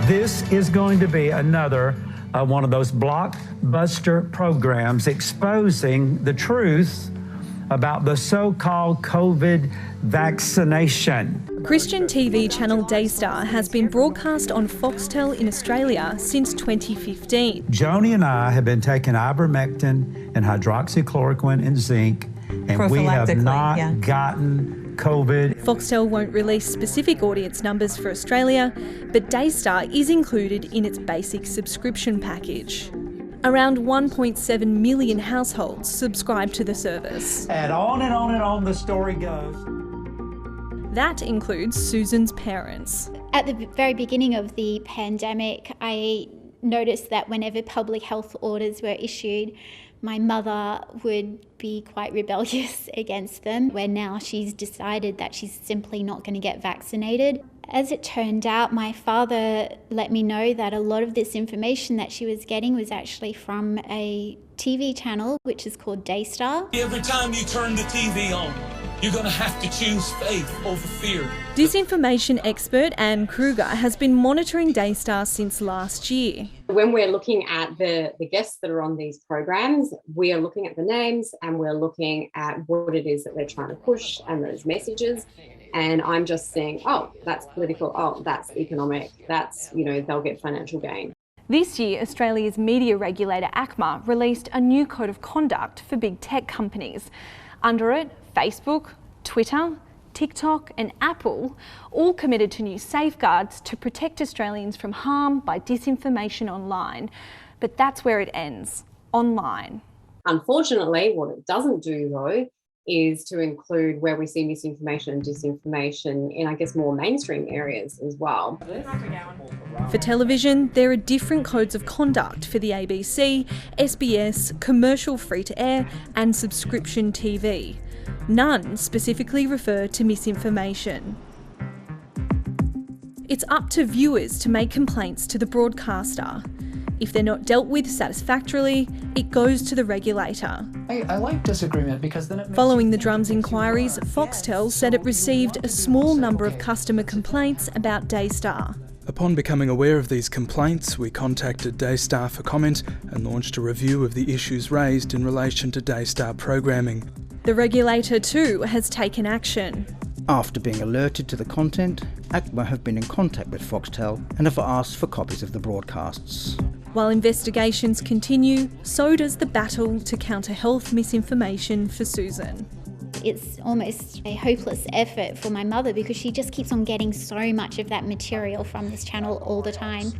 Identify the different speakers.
Speaker 1: This is going to be another one of those blockbuster programs exposing the truth about the so-called COVID vaccination.
Speaker 2: Christian TV channel Daystar has been broadcast on Foxtel in Australia since 2015.
Speaker 1: Joni and I have been taking ivermectin and hydroxychloroquine and zinc, and we have not gotten COVID.
Speaker 2: Foxtel won't release specific audience numbers for Australia, but Daystar is included in its basic subscription package. Around 1.7 million households subscribe to the service.
Speaker 1: And on and on and on the story goes.
Speaker 2: That includes Susan's parents.
Speaker 3: At the very beginning of the pandemic, I noticed that whenever public health orders were issued, my mother would be quite rebellious against them, where now she's decided that she's simply not going to get vaccinated. As it turned out, my father let me know that a lot of this information that she was getting was actually from a TV channel, which is called Daystar.
Speaker 4: Every time you turn the TV on, you're going to have to choose faith over fear.
Speaker 2: Disinformation expert Anne Kruger has been monitoring Daystar since last year.
Speaker 5: When we're looking at the guests that are on these programs, we are looking at the names and we're looking at what it is that they're trying to push and those messages. And I'm just saying, oh, that's political, oh, that's economic, that's, they'll get financial gain.
Speaker 2: This year, Australia's media regulator ACMA released a new code of conduct for big tech companies. Under it, Facebook, Twitter, TikTok and Apple all committed to new safeguards to protect Australians from harm by disinformation online. But that's where it ends, online.
Speaker 5: Unfortunately, what it doesn't do, though, is to include where we see misinformation and disinformation in, I guess, more mainstream areas as well.
Speaker 2: For television, there are different codes of conduct for the ABC, SBS, commercial free-to-air and subscription TV. None specifically refer to misinformation. It's up to viewers to make complaints to the broadcaster. If they're not dealt with satisfactorily, it goes to the regulator.
Speaker 6: I like disagreement because then it makes...
Speaker 2: Following the Drums inquiries, Foxtel said it received a small number of customer complaints about Daystar.
Speaker 7: Upon becoming aware of these complaints, we contacted Daystar for comment and launched a review of the issues raised in relation to Daystar programming.
Speaker 2: The regulator too has taken action.
Speaker 8: After being alerted to the content, ACMA have been in contact with Foxtel and have asked for copies of the broadcasts.
Speaker 2: While investigations continue, so does the battle to counter health misinformation for Susan.
Speaker 3: It's almost a hopeless effort for my mother because she just keeps on getting so much of that material from this channel all the time.